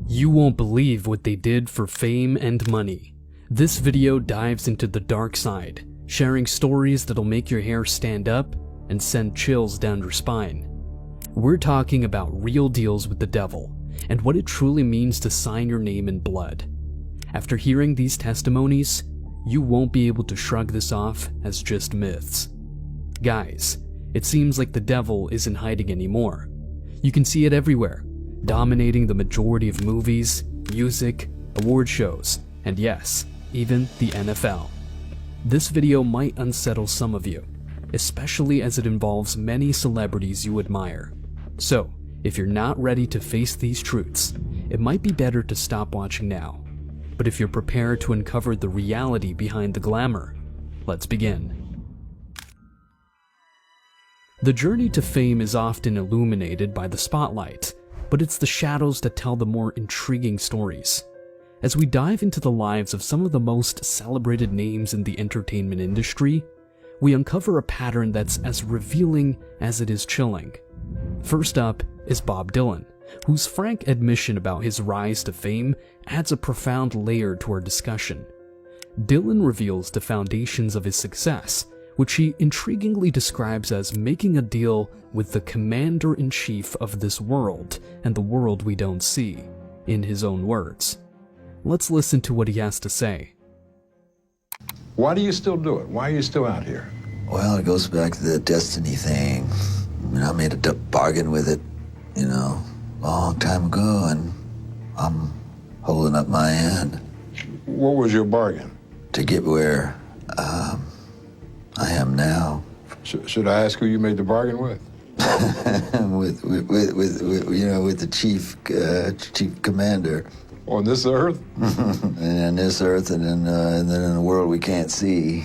You won't believe what they did for fame and money. This video dives into the dark side, sharing stories that'll make your hair stand up and send chills down your spine. We're talking about real deals with the devil and what it truly means to sign your name in blood. After hearing these testimonies, you won't be able to shrug this off as just myths. Guys, it seems like the devil isn't hiding anymore. You can see it everywhere, dominating the majority of movies, music, award shows, and yes, even the NFL. This video might unsettle some of you, especially as it involves many celebrities you admire. So, if you're not ready to face these truths, it might be better to stop watching now. But if you're prepared to uncover the reality behind the glamour, let's begin. The journey to fame is often illuminated by the spotlight, but it's the shadows that tell the more intriguing stories. As we dive into the lives of some of the most celebrated names in the entertainment industry, we uncover a pattern that's as revealing as it is chilling. First up is Bob Dylan, whose frank admission about his rise to fame adds a profound layer to our discussion. Dylan reveals the foundations of his success, which he intriguingly describes as making a deal with the commander-in-chief of this world and the world we don't see, in his own words. Let's listen to what he has to say. Why do you still do it? Why are you still out here? Well, it goes back to the destiny thing. I made a bargain with it, a long time ago, and I'm holding up my end. What was your bargain? To get where I am now. Should I ask who you made the bargain with? with the chief commander. On this earth? And on this earth, and then in a world we can't see.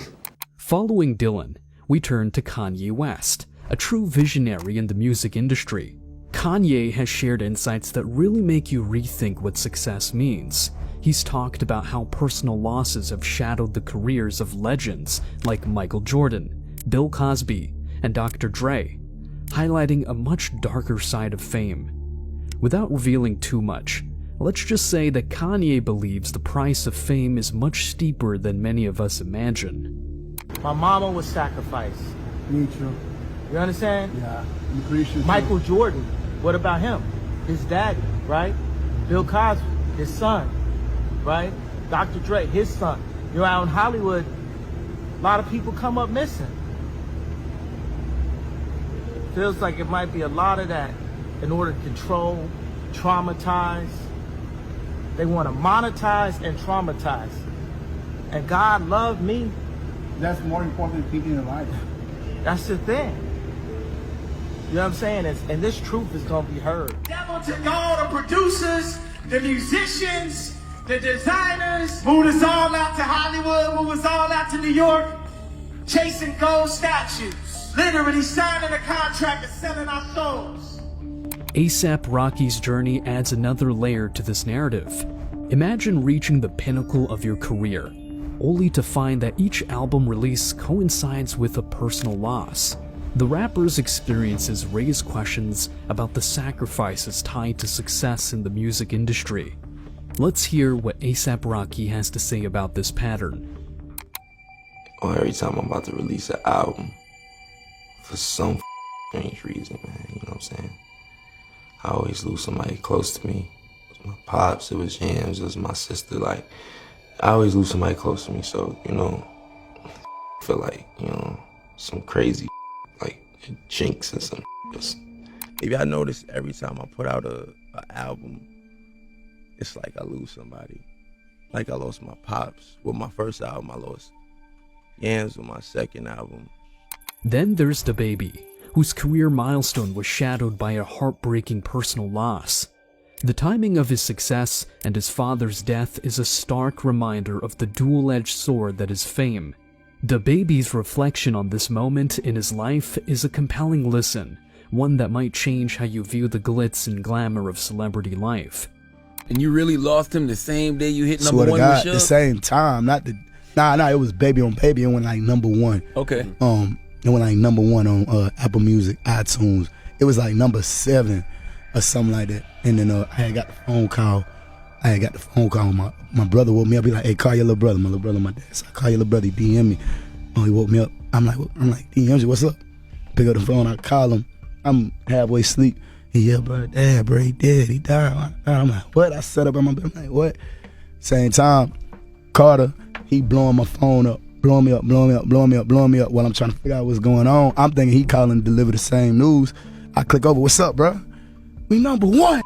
Following Dylan, we turn to Kanye West, a true visionary in the music industry. Kanye has shared insights that really make you rethink what success means. He's talked about how personal losses have shadowed the careers of legends like Michael Jordan, Bill Cosby, and Dr. Dre, highlighting a much darker side of fame. Without revealing too much, let's just say that Kanye believes the price of fame is much steeper than many of us imagine. My mama was sacrificed. Me too. You understand? Yeah, I'm appreciative. Michael Jordan, what about him? His daddy, right? Bill Cosby, his son, right? Dr. Dre, his son. Out in Hollywood, a lot of people come up missing. Feels like it might be a lot of that in order to control, traumatize. They want to monetize and traumatize. And God loved me. That's more important than people in life. That's the thing. You know what I'm saying? And this truth is going to be heard. Devil took all the producers, the musicians, the designers, moved us all out to Hollywood, moved us all out to New York, chasing gold statues, literally signing a contract and selling our souls. A$AP Rocky's journey adds another layer to this narrative. Imagine reaching the pinnacle of your career, only to find that each album release coincides with a personal loss. The rapper's experiences raise questions about the sacrifices tied to success in the music industry. Let's hear what A$AP Rocky has to say about this pattern. Well, every time I'm about to release an album, for some strange reason, man, you know what I'm saying? I always lose somebody close to me. It was my pops, it was James, it was my sister, I always lose somebody close to me, so, I feel like, some crazy, jinx and some just. Maybe I notice every time I put out an album, it's like I lose somebody. Like I lost my pops with my first album, I lost Yams with my second album. Then there's DaBaby, whose career milestone was shadowed by a heartbreaking personal loss. The timing of his success and his father's death is a stark reminder of the dual-edged sword that is fame. DaBaby's reflection on this moment in his life is a compelling listen, one that might change how you view the glitz and glamour of celebrity life. And you really lost him the same day you hit number Swear to one God, with Suge? the same time, it was Baby on Baby, and went like number one. Okay. It went like number one on Apple Music, iTunes. It was like number 7 or something like that. And then I had got the phone call I had got the phone call. My brother woke me up. He like, hey, call your little brother. My little brother, my dad. So I call your little brother. He DM me. Oh, he woke me up. I'm like, DM you, what's up? Pick up the phone. I call him. I'm halfway asleep. He bro, dad, bro, he dead. He died. I'm like, what? I set up in my bed. I'm like, what? Same time, Carter, he blowing my phone up. Blowing me up while I'm trying to figure out what's going on. I'm thinking he calling to deliver the same news. I click over, what's up, bro? We number one,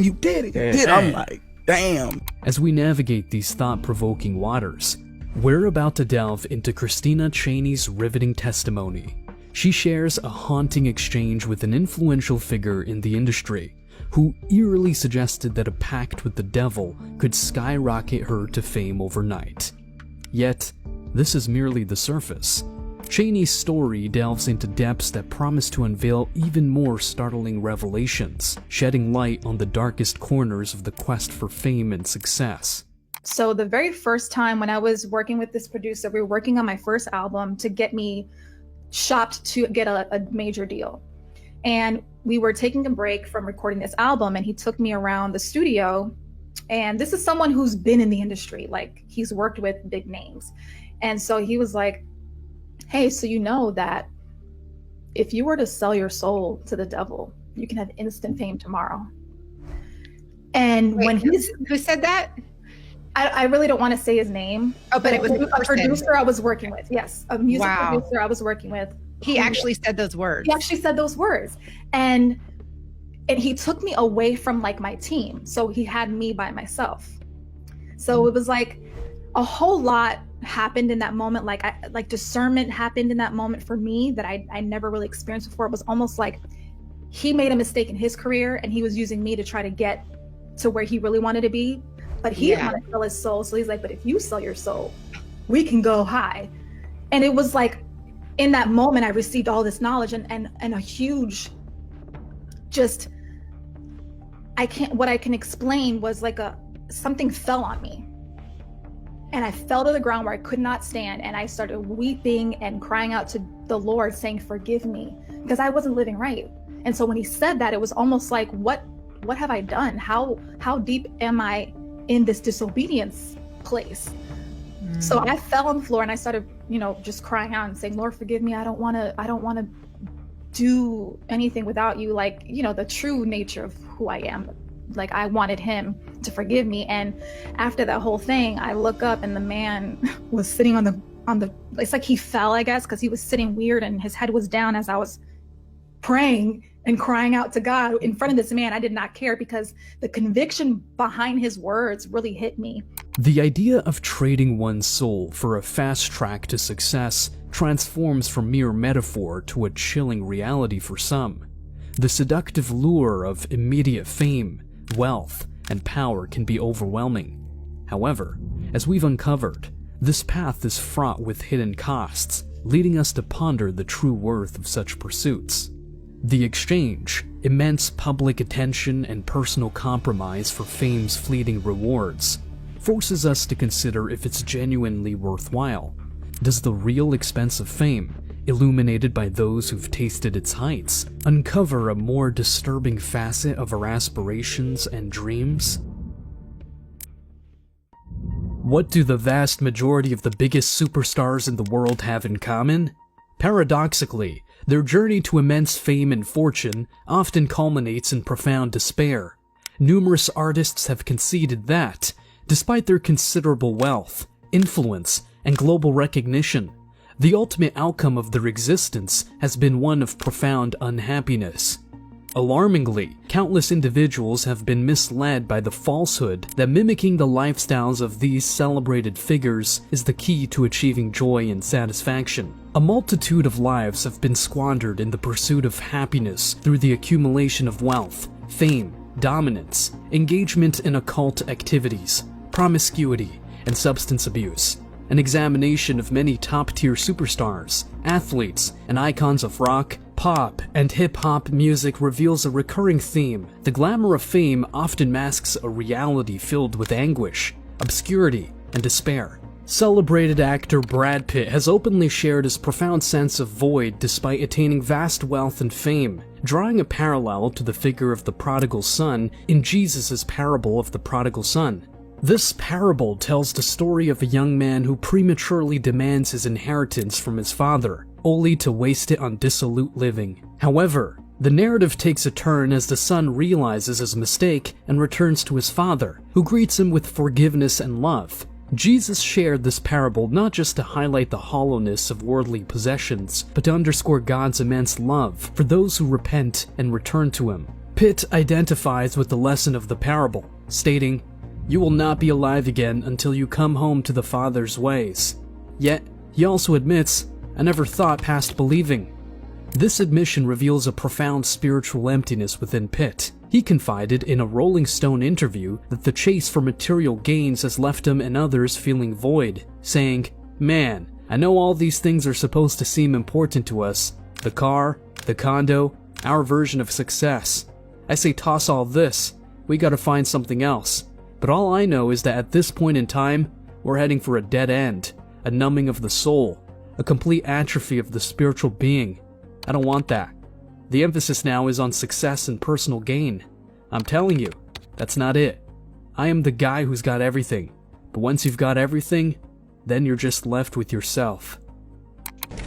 you did it. You did it. I'm like, damn. As we navigate these thought-provoking waters, we're about to delve into Christina Cheney's riveting testimony. She shares a haunting exchange with an influential figure in the industry who eerily suggested that a pact with the devil could skyrocket her to fame overnight. Yet, this is merely the surface. Cheney's story delves into depths that promise to unveil even more startling revelations, shedding light on the darkest corners of the quest for fame and success. So the very first time when I was working with this producer, we were working on my first album to get me shopped to get a major deal. And we were taking a break from recording this album, and he took me around the studio. And this is someone who's been in the industry, like he's worked with big names. And so he was like, hey, so you know that if you were to sell your soul to the devil, you can have instant fame tomorrow. And when who said that? I really don't want to say his name. Oh, but it was a producer I was working with. Yes, a music producer I was working with. He actually said those words. He actually said those words. And he took me away from like my team. So he had me by myself. So it was like a whole lot happened in that moment. Like discernment happened in that moment for me that I never really experienced before. It was almost like he made a mistake in his career and he was using me to try to get to where he really wanted to be. But he didn't want to sell his soul. So he's like, but if you sell your soul, we can go high. And it was like, in that moment, I received all this knowledge and a huge, just, what I can explain was like something fell on me. And I fell to the ground where I could not stand. And I started weeping and crying out to the Lord saying, forgive me, because I wasn't living right. And so when he said that, it was almost like, what have I done? How deep am I in this disobedience place? So I fell on the floor and I started, just crying out and saying, Lord, forgive me. I don't want to do anything without you. Like, the true nature of who I am. Like, I wanted him to forgive me. And after that whole thing, I look up and the man was sitting on the, it's like he fell, I guess, because he was sitting weird and his head was down as I was praying and crying out to God in front of this man. I did not care because the conviction behind his words really hit me. The idea of trading one's soul for a fast track to success transforms from mere metaphor to a chilling reality for some. The seductive lure of immediate fame, wealth, and power can be overwhelming. However, as we've uncovered, this path is fraught with hidden costs, leading us to ponder the true worth of such pursuits. The exchange, immense public attention and personal compromise for fame's fleeting rewards, forces us to consider if it's genuinely worthwhile. Does the real expense of fame, illuminated by those who've tasted its heights, uncover a more disturbing facet of our aspirations and dreams? What do the vast majority of the biggest superstars in the world have in common? Paradoxically, their journey to immense fame and fortune often culminates in profound despair. Numerous artists have conceded that, despite their considerable wealth, influence, and global recognition, the ultimate outcome of their existence has been one of profound unhappiness. Alarmingly, countless individuals have been misled by the falsehood that mimicking the lifestyles of these celebrated figures is the key to achieving joy and satisfaction. A multitude of lives have been squandered in the pursuit of happiness through the accumulation of wealth, fame, dominance, engagement in occult activities, promiscuity, and substance abuse. An examination of many top-tier superstars, athletes, and icons of rock, pop, and hip-hop music reveals a recurring theme. The glamour of fame often masks a reality filled with anguish, obscurity, and despair. Celebrated actor Brad Pitt has openly shared his profound sense of void despite attaining vast wealth and fame, drawing a parallel to the figure of the prodigal son in Jesus' parable of the prodigal son. This parable tells the story of a young man who prematurely demands his inheritance from his father, only to waste it on dissolute living. However, the narrative takes a turn as the son realizes his mistake and returns to his father, who greets him with forgiveness and love. Jesus shared this parable not just to highlight the hollowness of worldly possessions, but to underscore God's immense love for those who repent and return to Him. Pitt identifies with the lesson of the parable, stating, "You will not be alive again until you come home to the Father's ways." Yet, he also admits, "I never thought past believing." This admission reveals a profound spiritual emptiness within Pitt. He confided in a Rolling Stone interview that the chase for material gains has left him and others feeling void, saying, "Man, I know all these things are supposed to seem important to us. The car, the condo, our version of success. I say toss all this, we gotta find something else. But all I know is that at this point in time, we're heading for a dead end, a numbing of the soul, a complete atrophy of the spiritual being. I don't want that. The emphasis now is on success and personal gain. I'm telling you, that's not it. I am the guy who's got everything. But once you've got everything, then you're just left with yourself."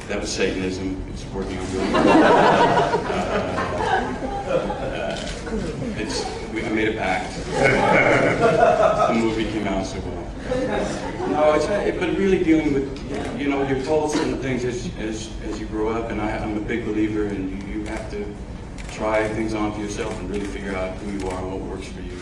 That was Satanism. It's working on good. I made a pact. The movie came out so well. No, but really dealing with, you're told certain things as you grow up, and I'm a big believer in you have to try things on for yourself and really figure out who you are and what works for you.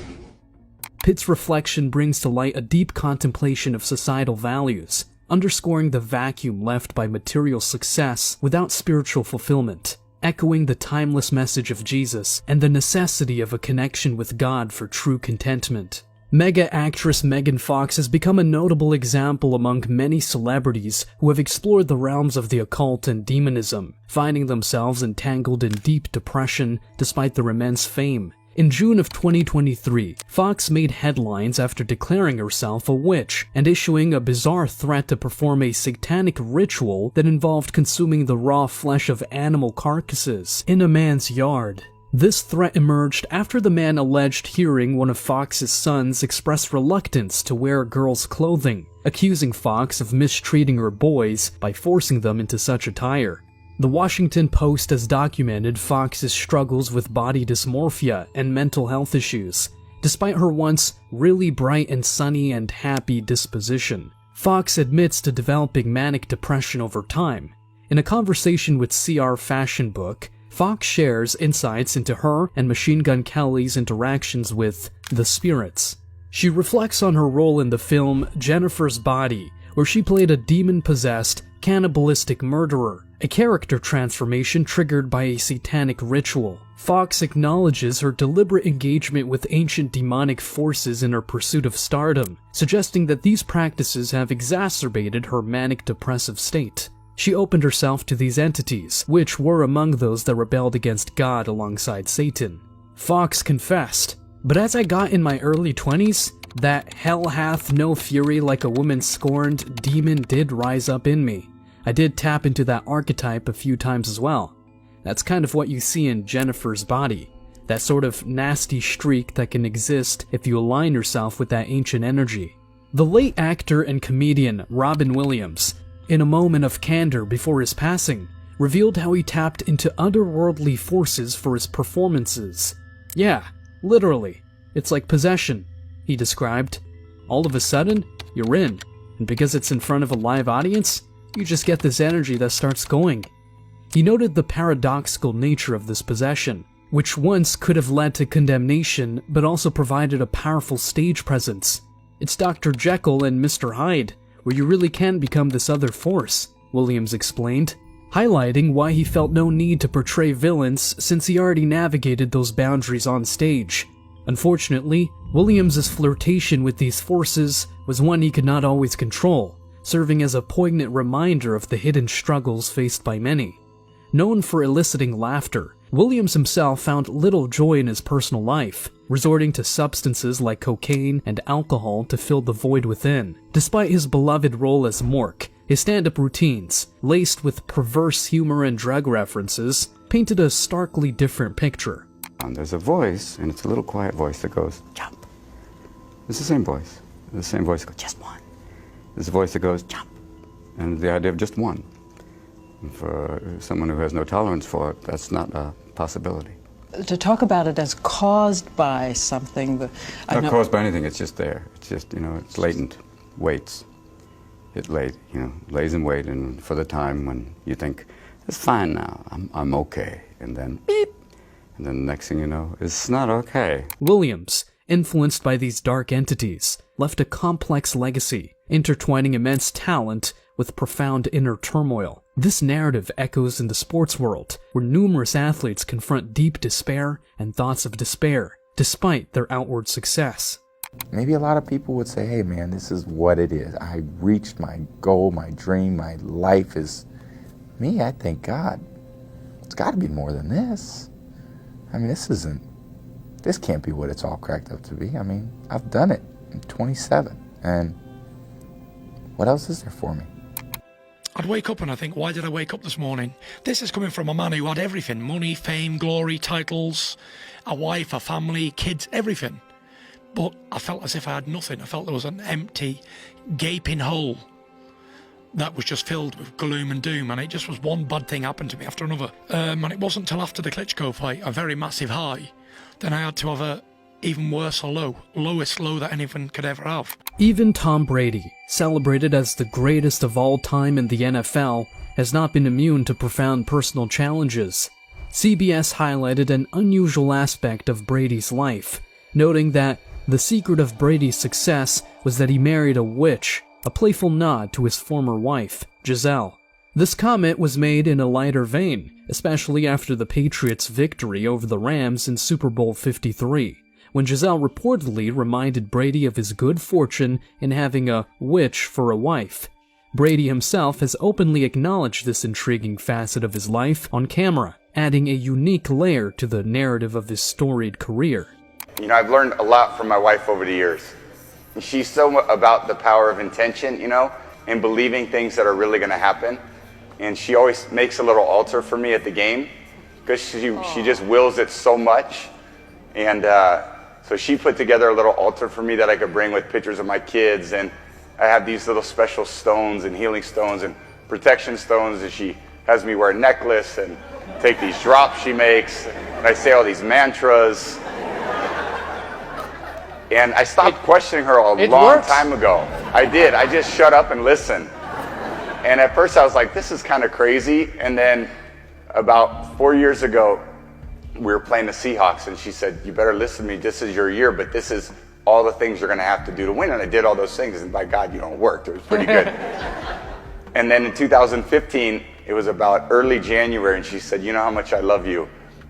Pitt's reflection brings to light a deep contemplation of societal values, underscoring the vacuum left by material success without spiritual fulfillment, echoing the timeless message of Jesus and the necessity of a connection with God for true contentment. Mega actress Megan Fox has become a notable example among many celebrities who have explored the realms of the occult and demonism, finding themselves entangled in deep depression despite their immense fame. In June of 2023, Fox made headlines after declaring herself a witch and issuing a bizarre threat to perform a satanic ritual that involved consuming the raw flesh of animal carcasses in a man's yard. This threat emerged after the man alleged hearing one of Fox's sons express reluctance to wear girls' clothing, accusing Fox of mistreating her boys by forcing them into such attire. The Washington Post has documented Fox's struggles with body dysmorphia and mental health issues, despite her once really bright and sunny and happy disposition. Fox admits to developing manic depression over time. In a conversation with CR Fashion Book, Fox shares insights into her and Machine Gun Kelly's interactions with the spirits. She reflects on her role in the film Jennifer's Body, where she played a demon-possessed, cannibalistic murderer, a character transformation triggered by a satanic ritual. Fox acknowledges her deliberate engagement with ancient demonic forces in her pursuit of stardom, suggesting that these practices have exacerbated her manic depressive state. She opened herself to these entities, which were among those that rebelled against God alongside Satan. Fox confessed, "But as I got in my early 20s, that hell hath no fury like a woman scorned demon did rise up in me. I did tap into that archetype a few times as well. That's kind of what you see in Jennifer's Body, that sort of nasty streak that can exist if you align yourself with that ancient energy." The late actor and comedian Robin Williams, in a moment of candor before his passing, revealed how he tapped into otherworldly forces for his performances. "Yeah, literally. It's like possession," he described. "All of a sudden, you're in, and because it's in front of a live audience, you just get this energy that starts going." He noted the paradoxical nature of this possession, which once could have led to condemnation but also provided a powerful stage presence. "It's Dr. Jekyll and Mr. Hyde, where you really can become this other force," Williams explained, highlighting why he felt no need to portray villains since he already navigated those boundaries on stage. Unfortunately, Williams' flirtation with these forces was one he could not always control, serving as a poignant reminder of the hidden struggles faced by many. Known for eliciting laughter, Williams himself found little joy in his personal life, resorting to substances like cocaine and alcohol to fill the void within. Despite his beloved role as Mork, his stand-up routines, laced with perverse humor and drug references, painted a starkly different picture. There's a voice, and it's a little quiet voice that goes, jump. It's the same voice. The same voice that goes, just one. There's a voice that goes, jump. And the idea of just one. And for someone who has no tolerance for it, that's not a possibility. To talk about it as caused by something that... Not caused by anything, it's just there. It's just, it's latent, waits. It lays in wait, and for the time when you think, it's fine now, I'm okay. And then beep. And then the next thing you know, it's not okay. Williams, influenced by these dark entities, left a complex legacy, intertwining immense talent with profound inner turmoil. This narrative echoes in the sports world, where numerous athletes confront deep despair and thoughts of despair, despite their outward success. Maybe a lot of people would say, hey man, this is what it is. I reached my goal, my dream, my life is... Me, I thank God. It's got to be more than this. I mean, this can't be what it's all cracked up to be. I mean, I've done it. I'm 27, and what else is there for me? I'd wake up and I think, why did I wake up this morning? This is coming from a man who had everything: money, fame, glory, titles, a wife, a family, kids, everything. But I felt as if I had nothing. I felt there was an empty, gaping hole that was just filled with gloom and doom, and it just was one bad thing happened to me after another. And it wasn't until after the Klitschko fight, a very massive high, then I had to have a even worse low, lowest low that anyone could ever have. Even Tom Brady, celebrated as the greatest of all time in the NFL, has not been immune to profound personal challenges. CBS highlighted an unusual aspect of Brady's life, noting that the secret of Brady's success was that he married a witch, a playful nod to his former wife, Giselle. This comment was made in a lighter vein, especially after the Patriots' victory over the Rams in Super Bowl 53, when Giselle reportedly reminded Brady of his good fortune in having a witch for a wife. Brady himself has openly acknowledged this intriguing facet of his life on camera, adding a unique layer to the narrative of his storied career. I've learned a lot from my wife over the years. She's so about the power of intention, and believing things that are really going to happen. And she always makes a little altar for me at the game, because she just wills it so much. And so she put together a little altar for me that I could bring with pictures of my kids. And I have these little special stones and healing stones and protection stones, and she has me wear a necklace and take these drops she makes. And I say all these mantras. And I stopped questioning her a long time ago. I did. I just shut up and listened. And at first I was like, this is kind of crazy. And then about 4 years ago, we were playing the Seahawks, and she said, you better listen to me. This is your year, but this is all the things you're going to have to do to win. And I did all those things, and by God, it worked. It was pretty good. And then in 2015, it was about early January, and she said, you know how much I love you?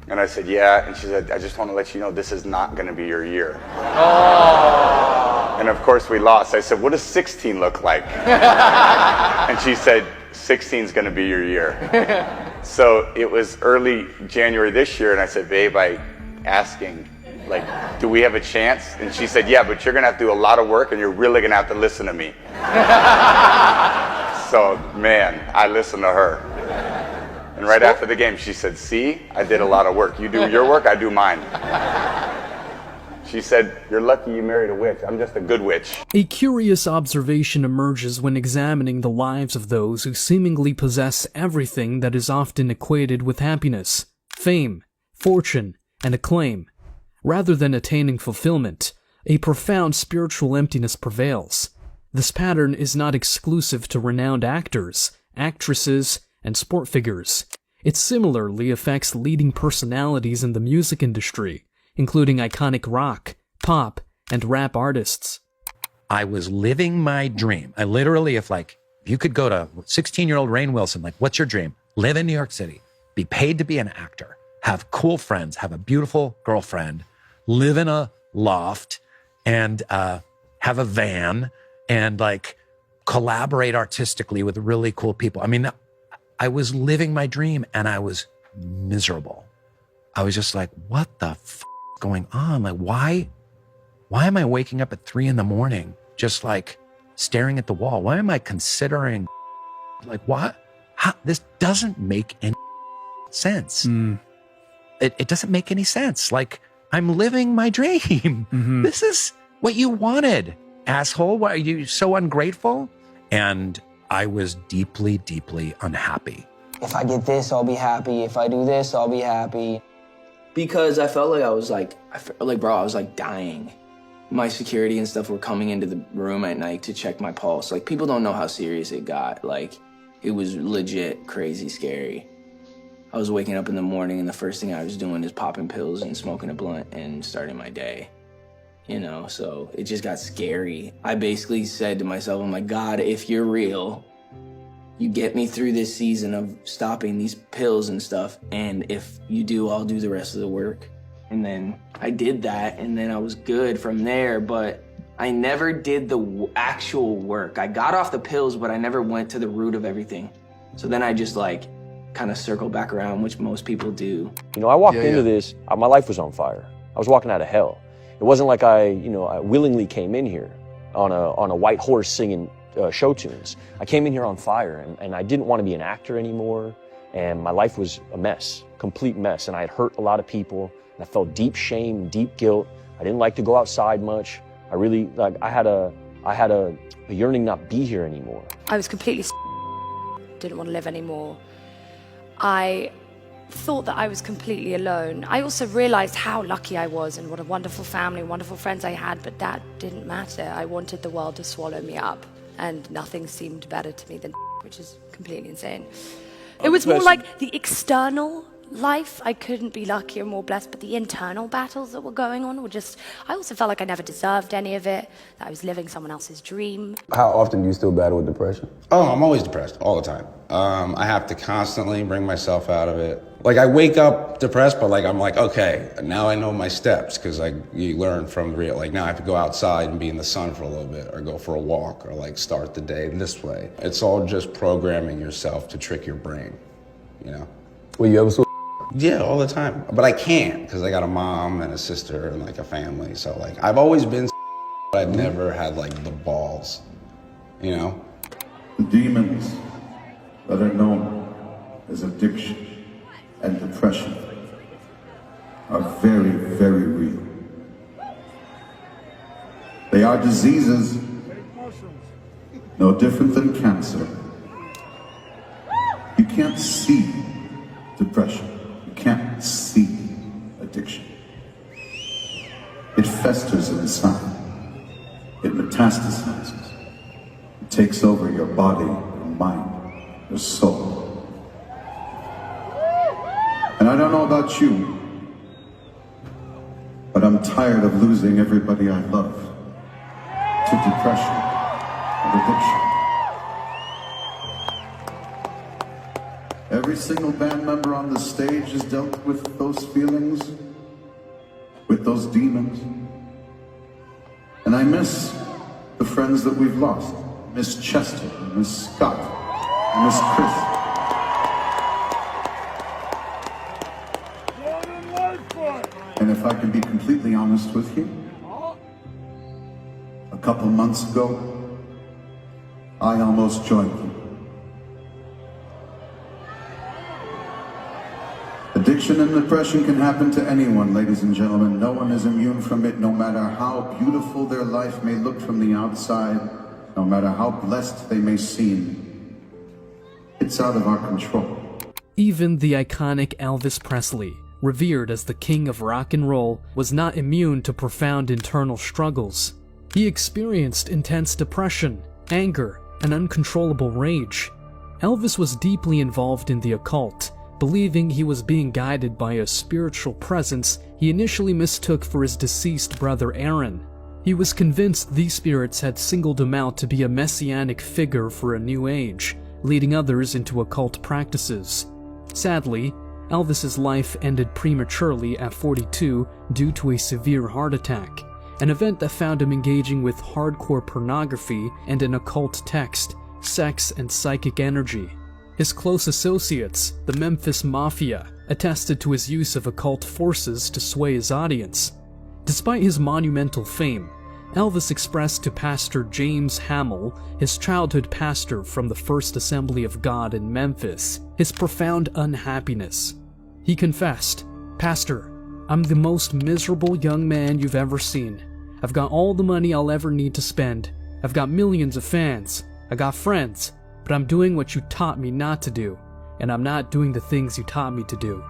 And I said, yeah. And she said, I just want to let you know this is not going to be your year. Oh. And of course we lost. I said, what does 16 look like? And she said, 16 is going to be your year. So it was early January this year, and I said, babe, I asking, do we have a chance? And she said, yeah, but you're going to have to do a lot of work, and you're really going to have to listen to me. So, man, I listened to her. And right after the game, she said, see, I did a lot of work. You do your work, I do mine. She said, you're lucky you married a witch. I'm just a good witch. A curious observation emerges when examining the lives of those who seemingly possess everything that is often equated with happiness, fame, fortune, and acclaim. Rather than attaining fulfillment, a profound spiritual emptiness prevails. This pattern is not exclusive to renowned actors, actresses, and sport figures. It similarly affects leading personalities in the music industry, including iconic rock, pop, and rap artists. I was living my dream. I literally, if you could go to 16-year-old Rainn Wilson, what's your dream? Live in New York City, be paid to be an actor, have cool friends, have a beautiful girlfriend, live in a loft, and have a van, and collaborate artistically with really cool people. I mean, I was living my dream, and I was miserable. I was just like, what the f going on? Like, why am I waking up at 3 a.m. just like staring at the wall? Why am I considering like what? How, this doesn't make any sense. It doesn't make any sense. Like, I'm living my dream. This is what you wanted, asshole. Why are you so ungrateful? And I was deeply, deeply unhappy. If I get this, I'll be happy. If I do this, I'll be happy. Because I felt like I was like, bro, I was like dying. My security and stuff were coming into the room at night to check my pulse. Like, people don't know how serious it got. Like, it was legit crazy scary. I was waking up in the morning and the first thing I was doing is popping pills and smoking a blunt and starting my day. You know, so it just got scary. I basically said to myself, I'm like, God, if you're real, you get me through this season of stopping these pills and stuff. And if you do, I'll do the rest of the work. And then I did that, and then I was good from there, but I never did the actual work. I got off the pills, but I never went to the root of everything. So then I just like kind of circle back around, which most people do. You know, I walked into this, my life was on fire. I was walking out of hell. It wasn't like I willingly came in here on a white horse singing show tunes. I came in here on fire, and I didn't want to be an actor anymore, and my life was a mess, complete mess, and I had hurt a lot of people, and I felt deep shame, deep guilt. I didn't like to go outside much. I really, like, I had a yearning not be here anymore. I was completely didn't want to live anymore. I thought that I was completely alone. I also realized how lucky I was and what a wonderful family, wonderful friends I had, but that didn't matter. I wanted the world to swallow me up, and nothing seemed better to me than which is completely insane. It was more like the external life. I couldn't be luckier, more blessed, but the internal battles that were going on were just, I also felt like I never deserved any of it, that I was living someone else's dream. How often do you still battle with depression? Oh, I'm always depressed, all the time. I have to constantly bring myself out of it. Like, I wake up depressed, but like, I'm like, okay, now I know my steps, because like, you learn from real, like, now I have to go outside and be in the sun for a little bit, or go for a walk, or like start the day this way. It's all just programming yourself to trick your brain, you know? Will you ever Yeah, all the time. But I can't, because I got a mom and a sister and like a family. So like, I've always been, but I've never had like the balls, you know? The demons that are known as addiction and depression are very, very real. They are diseases no different than cancer. You can't see depression. Can't see addiction. It festers inside. It metastasizes. It takes over your body, your mind, your soul. And I don't know about you, but I'm tired of losing everybody I love to depression and addiction. Every single band member on the stage has dealt with those feelings, with those demons. And I miss the friends that we've lost. Miss Chester, Miss Scott, and Miss Chris. And if I can be completely honest with you, a couple months ago, I almost joined you. Addiction and depression can happen to anyone, ladies and gentlemen. No one is immune from it, no matter how beautiful their life may look from the outside, no matter how blessed they may seem. It's out of our control. Even the iconic Elvis Presley, revered as the king of rock and roll, was not immune to profound internal struggles. He experienced intense depression, anger, and uncontrollable rage. Elvis was deeply involved in the occult, believing he was being guided by a spiritual presence he initially mistook for his deceased brother Aaron. He was convinced these spirits had singled him out to be a messianic figure for a new age, leading others into occult practices. Sadly, Elvis's life ended prematurely at 42 due to a severe heart attack, an event that found him engaging with hardcore pornography and an occult text, sex, and psychic energy. His close associates, the Memphis Mafia, attested to his use of occult forces to sway his audience. Despite his monumental fame, Elvis expressed to Pastor James Hamill, his childhood pastor from the First Assembly of God in Memphis, his profound unhappiness. He confessed, "Pastor, I'm the most miserable young man you've ever seen. I've got all the money I'll ever need to spend. I've got millions of fans. I got friends, but I'm doing what you taught me not to do, and I'm not doing the things you taught me to do."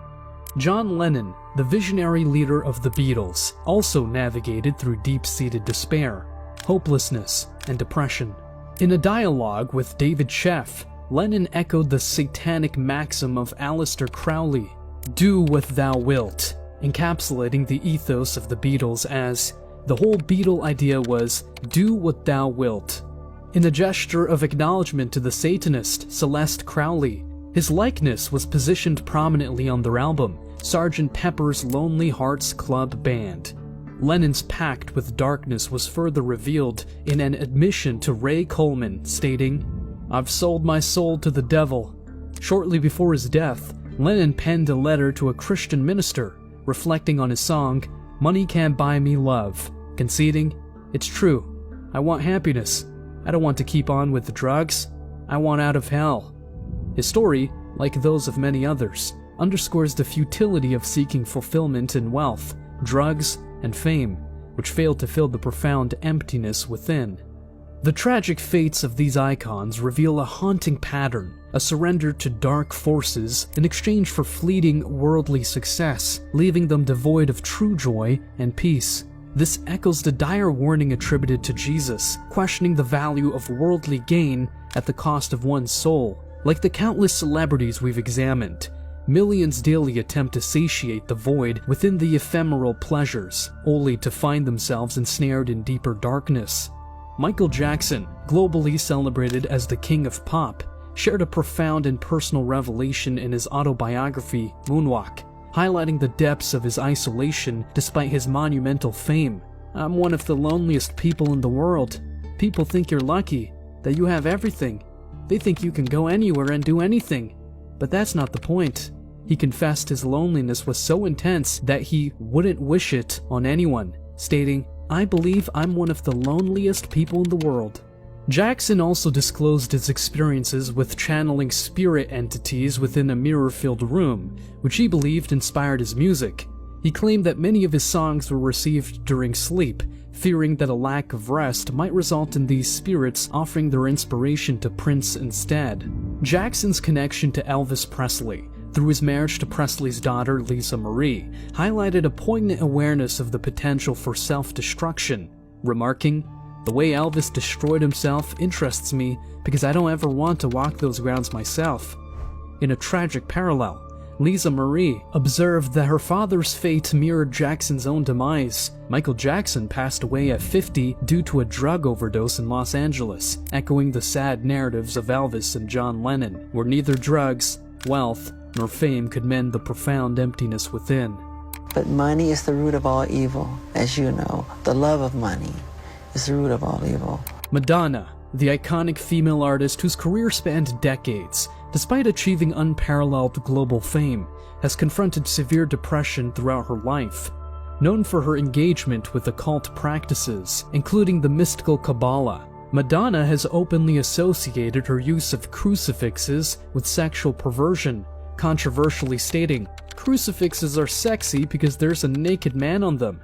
John Lennon, the visionary leader of the Beatles, also navigated through deep-seated despair, hopelessness, and depression. In a dialogue with David Sheff, Lennon echoed the satanic maxim of Aleister Crowley, "Do what thou wilt," encapsulating the ethos of the Beatles as, the whole Beatle idea was, do what thou wilt. In a gesture of acknowledgement to the Satanist Celeste Crowley, his likeness was positioned prominently on their album, Sgt. Pepper's Lonely Hearts Club Band. Lennon's pact with darkness was further revealed in an admission to Ray Coleman, stating, "I've sold my soul to the devil." Shortly before his death, Lennon penned a letter to a Christian minister, reflecting on his song, "Money Can't Buy Me Love," conceding, "It's true, I want happiness. I don't want to keep on with the drugs. I want out of hell." His story, like those of many others, underscores the futility of seeking fulfillment in wealth, drugs, and fame, which failed to fill the profound emptiness within. The tragic fates of these icons reveal a haunting pattern, a surrender to dark forces in exchange for fleeting worldly success, leaving them devoid of true joy and peace. This echoes the dire warning attributed to Jesus, questioning the value of worldly gain at the cost of one's soul. Like the countless celebrities we've examined, millions daily attempt to satiate the void within the ephemeral pleasures, only to find themselves ensnared in deeper darkness. Michael Jackson, globally celebrated as the king of pop, shared a profound and personal revelation in his autobiography, Moonwalk, highlighting the depths of his isolation despite his monumental fame. "I'm one of the loneliest people in the world. People think you're lucky, that you have everything. They think you can go anywhere and do anything. But that's not the point." He confessed his loneliness was so intense that he wouldn't wish it on anyone, stating, "I believe I'm one of the loneliest people in the world." Jackson also disclosed his experiences with channeling spirit entities within a mirror-filled room, which he believed inspired his music. He claimed that many of his songs were received during sleep, fearing that a lack of rest might result in these spirits offering their inspiration to Prince instead. Jackson's connection to Elvis Presley, through his marriage to Presley's daughter Lisa Marie, highlighted a poignant awareness of the potential for self-destruction, remarking, "The way Elvis destroyed himself interests me because I don't ever want to walk those grounds myself." In a tragic parallel, Lisa Marie observed that her father's fate mirrored Jackson's own demise. Michael Jackson passed away at 50 due to a drug overdose in Los Angeles, echoing the sad narratives of Elvis and John Lennon, where neither drugs, wealth, nor fame could mend the profound emptiness within. But money is the root of all evil, as you know. The love of money is the root of all evil. Madonna, the iconic female artist whose career spanned decades, despite achieving unparalleled global fame, has confronted severe depression throughout her life. Known for her engagement with occult practices, including the mystical Kabbalah, Madonna has openly associated her use of crucifixes with sexual perversion, controversially stating, "Crucifixes are sexy because there's a naked man on them."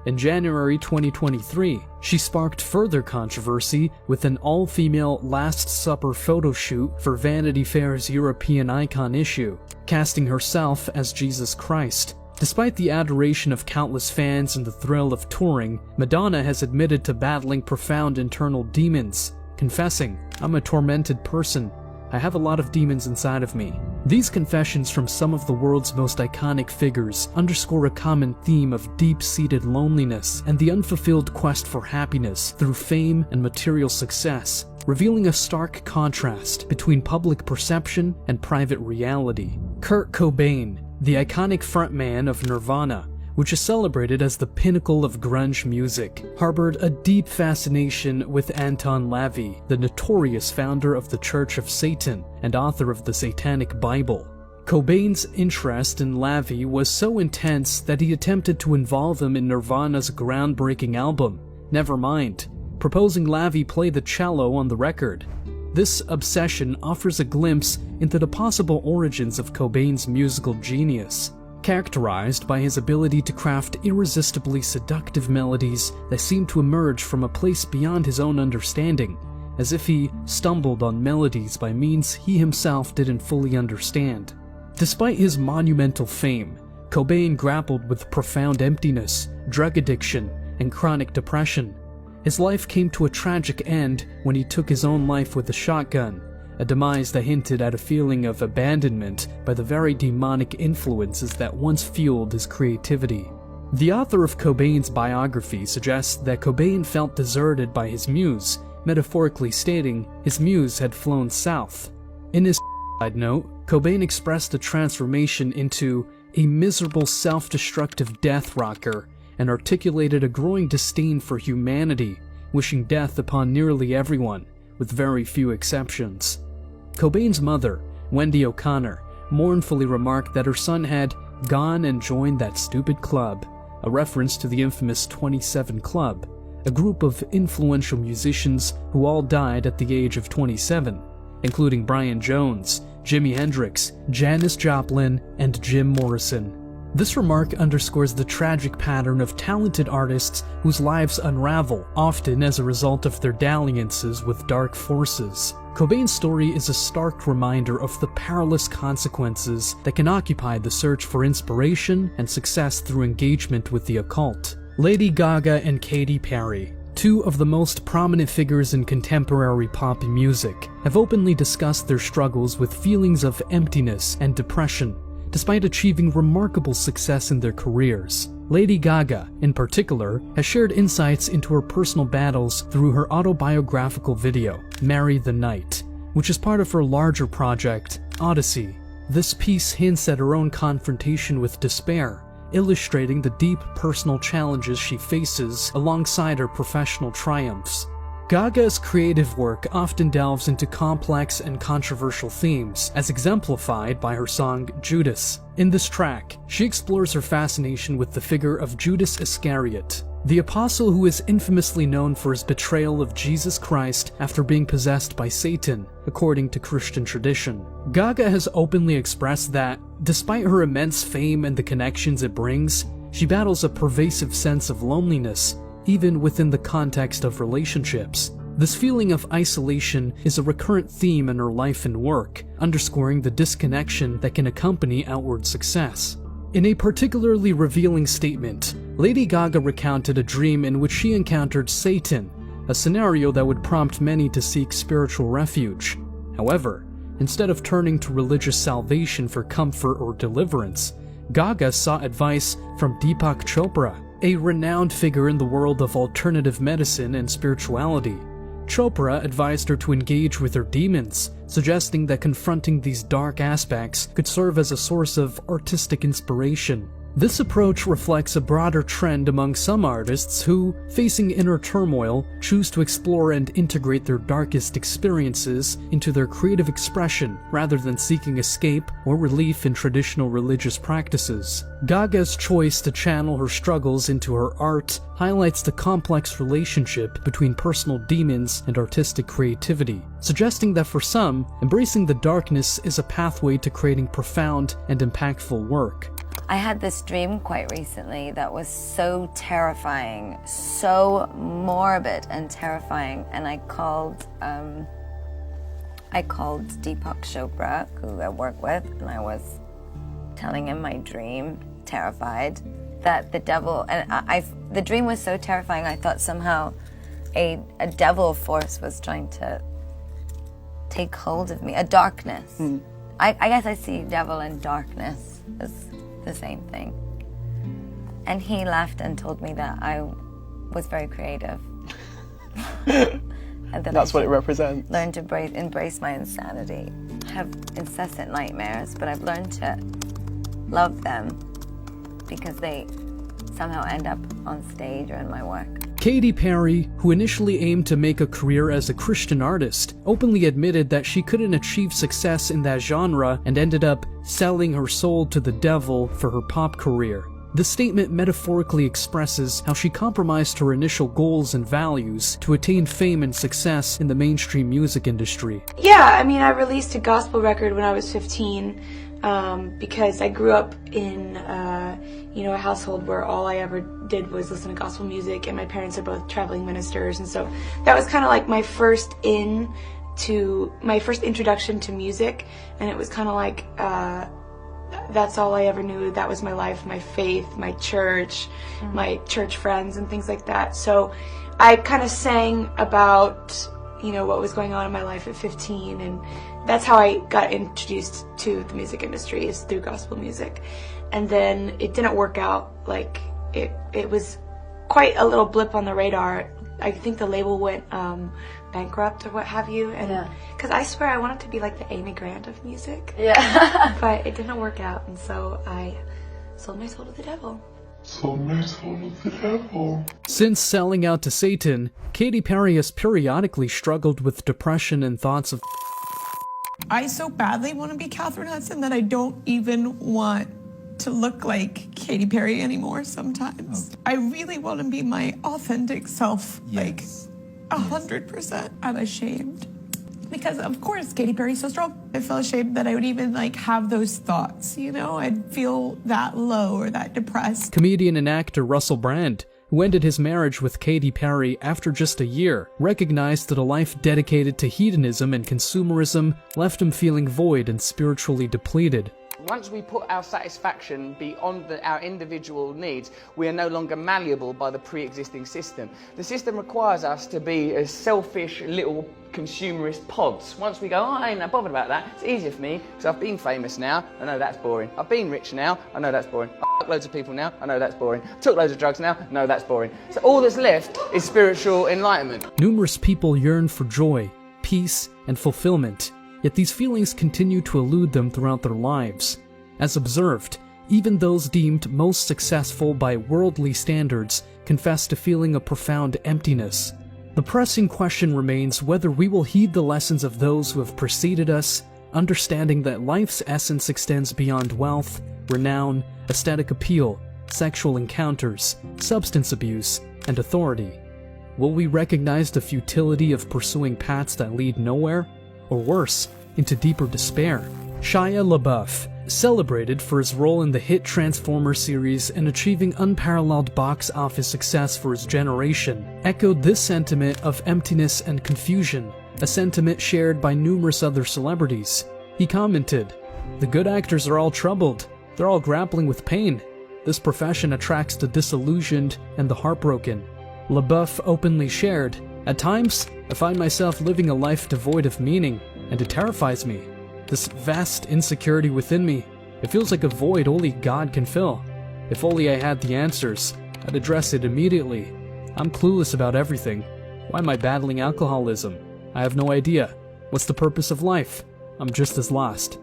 In January 2023, she sparked further controversy with an all-female Last Supper photo shoot for Vanity Fair's European Icon issue, casting herself as Jesus Christ. Despite the adoration of countless fans and the thrill of touring, Madonna has admitted to battling profound internal demons, confessing, "I'm a tormented person. I have a lot of demons inside of me." These confessions from some of the world's most iconic figures underscore a common theme of deep-seated loneliness and the unfulfilled quest for happiness through fame and material success, revealing a stark contrast between public perception and private reality. Kurt Cobain, the iconic frontman of Nirvana, which is celebrated as the pinnacle of grunge music, harbored a deep fascination with Anton LaVey, the notorious founder of the Church of Satan and author of the Satanic Bible. Cobain's interest in Lavi was so intense that he attempted to involve him in Nirvana's groundbreaking album, Nevermind, proposing Lavi play the cello on the record. This obsession offers a glimpse into the possible origins of Cobain's musical genius, characterized by his ability to craft irresistibly seductive melodies that seem to emerge from a place beyond his own understanding, as if he stumbled on melodies by means he himself didn't fully understand. Despite his monumental fame, Cobain grappled with profound emptiness, drug addiction, and chronic depression. His life came to a tragic end when he took his own life with a shotgun, a demise that hinted at a feeling of abandonment by the very demonic influences that once fueled his creativity. The author of Cobain's biography suggests that Cobain felt deserted by his muse, metaphorically stating his muse had flown south. In his side note, Cobain expressed a transformation into a miserable self-destructive death rocker and articulated a growing disdain for humanity, wishing death upon nearly everyone, with very few exceptions. Cobain's mother, Wendy O'Connor, mournfully remarked that her son had gone and joined that stupid club, a reference to the infamous 27 Club, a group of influential musicians who all died at the age of 27, including Brian Jones, Jimi Hendrix, Janis Joplin, and Jim Morrison. This remark underscores the tragic pattern of talented artists whose lives unravel, often as a result of their dalliances with dark forces. Cobain's story is a stark reminder of the perilous consequences that can occupy the search for inspiration and success through engagement with the occult. Lady Gaga and Katy Perry, two of the most prominent figures in contemporary pop music, have openly discussed their struggles with feelings of emptiness and depression, despite achieving remarkable success in their careers. Lady Gaga, in particular, has shared insights into her personal battles through her autobiographical video, Marry the Night, which is part of her larger project, Odyssey. This piece hints at her own confrontation with despair, illustrating the deep personal challenges she faces alongside her professional triumphs. Gaga's creative work often delves into complex and controversial themes, as exemplified by her song Judas. In this track, she explores her fascination with the figure of Judas Iscariot, the apostle who is infamously known for his betrayal of Jesus Christ after being possessed by Satan, according to Christian tradition. Gaga has openly expressed that, despite her immense fame and the connections it brings, she battles a pervasive sense of loneliness, even within the context of relationships. This feeling of isolation is a recurrent theme in her life and work, underscoring the disconnection that can accompany outward success. In a particularly revealing statement, Lady Gaga recounted a dream in which she encountered Satan, a scenario that would prompt many to seek spiritual refuge. However, instead of turning to religious salvation for comfort or deliverance, Gaga sought advice from Deepak Chopra, a renowned figure in the world of alternative medicine and spirituality. Chopra advised her to engage with her demons, suggesting that confronting these dark aspects could serve as a source of artistic inspiration. This approach reflects a broader trend among some artists who, facing inner turmoil, choose to explore and integrate their darkest experiences into their creative expression rather than seeking escape or relief in traditional religious practices. Gaga's choice to channel her struggles into her art highlights the complex relationship between personal demons and artistic creativity, suggesting that for some, embracing the darkness is a pathway to creating profound and impactful work. I had this dream quite recently that was so terrifying, so morbid and terrifying, and I called Deepak Chopra, who I work with, and I was telling him my dream, terrified, that the devil, and the dream was so terrifying, I thought somehow a devil force was trying to take hold of me, a darkness. I guess I see devil and darkness as the same thing. And he laughed and told me that I was very creative. And that that's what it represents. Learn to embrace my insanity. I have incessant nightmares, but I've learned to love them because they somehow end up on stage or in my work. Katy Perry, who initially aimed to make a career as a Christian artist, openly admitted that she couldn't achieve success in that genre and ended up selling her soul to the devil for her pop career. The statement metaphorically expresses how she compromised her initial goals and values to attain fame and success in the mainstream music industry. Yeah, I mean, I released a gospel record when I was 15 because I grew up in, a household where all I ever did was listen to gospel music, and my parents are both traveling ministers, and so that was kind of like my first introduction to music, and it was kind of like, that's all I ever knew. That was my life, my faith, my church, my church friends and things like that. So I kind of sang about, what was going on in my life at 15, and that's how I got introduced to the music industry, is through gospel music. And then it didn't work out. Like, it was quite a little blip on the radar. I think the label went bankrupt or what have you, and because I swear I wanted to be like the Amy Grant of music, but it didn't work out, and so I sold my soul to the devil. Since selling out to Satan, Katy Perry has periodically struggled with depression and thoughts of I so badly want to be Catherine Hudson that I don't even want to look like Katy Perry anymore sometimes. I really want to be my authentic self, like 100%. I'm ashamed. Because of course Katy Perry's so strong. I feel ashamed that I would even have those thoughts, I'd feel that low or that depressed. Comedian and actor Russell Brand, who ended his marriage with Katy Perry after just a year, recognized that a life dedicated to hedonism and consumerism left him feeling void and spiritually depleted. Once we put our satisfaction beyond our individual needs, we are no longer malleable by the pre-existing system. The system requires us to be as selfish little consumerist pods. Once we go, I ain't bothered about that, it's easier for me because I've been famous now, I know that's boring. I've been rich now, I know that's boring. I fuck loads of people now, I know that's boring. I took loads of drugs now, no, that's boring. So all that's left is spiritual enlightenment. Numerous people yearn for joy, peace, and fulfillment. Yet these feelings continue to elude them throughout their lives. As observed, even those deemed most successful by worldly standards confess to feeling a profound emptiness. The pressing question remains whether we will heed the lessons of those who have preceded us, understanding that life's essence extends beyond wealth, renown, aesthetic appeal, sexual encounters, substance abuse, and authority. Will we recognize the futility of pursuing paths that lead nowhere? Or worse, into deeper despair? Shia LaBeouf, celebrated for his role in the hit Transformers series and achieving unparalleled box office success for his generation, echoed this sentiment of emptiness and confusion, a sentiment shared by numerous other celebrities. He commented, "The good actors are all troubled. They're all grappling with pain. This profession attracts the disillusioned and the heartbroken." LaBeouf openly shared, "At times, I find myself living a life devoid of meaning, and it terrifies me. This vast insecurity within me, it feels like a void only God can fill. If only I had the answers, I'd address it immediately. I'm clueless about everything. Why am I battling alcoholism? I have no idea. What's the purpose of life? I'm just as lost."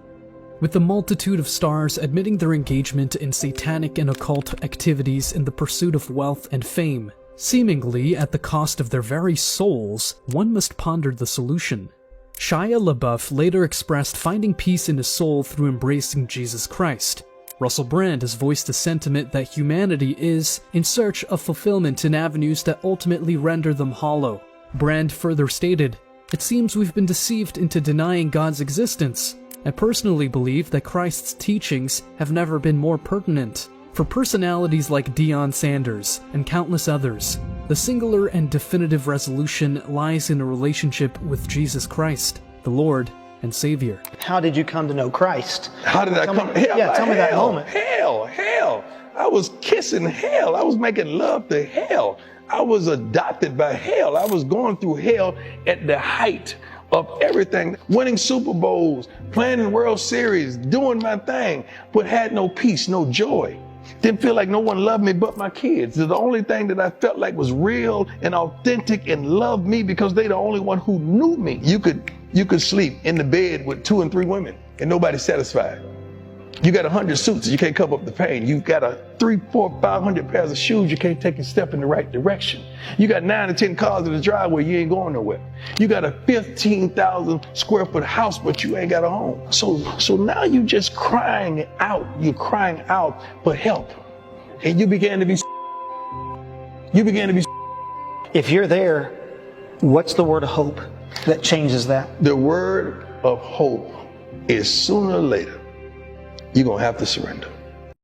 With the multitude of stars admitting their engagement in satanic and occult activities in the pursuit of wealth and fame, seemingly at the cost of their very souls, one must ponder the solution. Shia LaBeouf later expressed finding peace in his soul through embracing Jesus Christ. Russell Brand has voiced the sentiment that humanity is in search of fulfillment in avenues that ultimately render them hollow. Brand further stated, "It seems we've been deceived into denying God's existence. I personally believe that Christ's teachings have never been more pertinent. For personalities like Deion Sanders and countless others, the singular and definitive resolution lies in a relationship with Jesus Christ, the Lord and Savior." How did you come to know Christ? How did I come? Tell me that moment. Hell. I was kissing hell. I was making love to hell. I was adopted by hell. I was going through hell at the height of everything, winning Super Bowls, playing in World Series, doing my thing, but had no peace, no joy. Didn't feel like no one loved me but my kids. They're the only thing that I felt like was real and authentic and loved me because they're the only one who knew me. You could sleep in the bed with 2 and 3 women and nobody's satisfied. You got 100 suits, you can't cover up the pain. You got 300, 400, 500 pairs of shoes, you can't take a step in the right direction. You got 9 to 10 cars in the driveway, you ain't going nowhere. You got a 15,000 square foot house, but you ain't got a home. So now you just crying out. You're crying out for help. And you began to be. If you're there, what's the word of hope that changes that? The word of hope is sooner or later, you're going to have to surrender.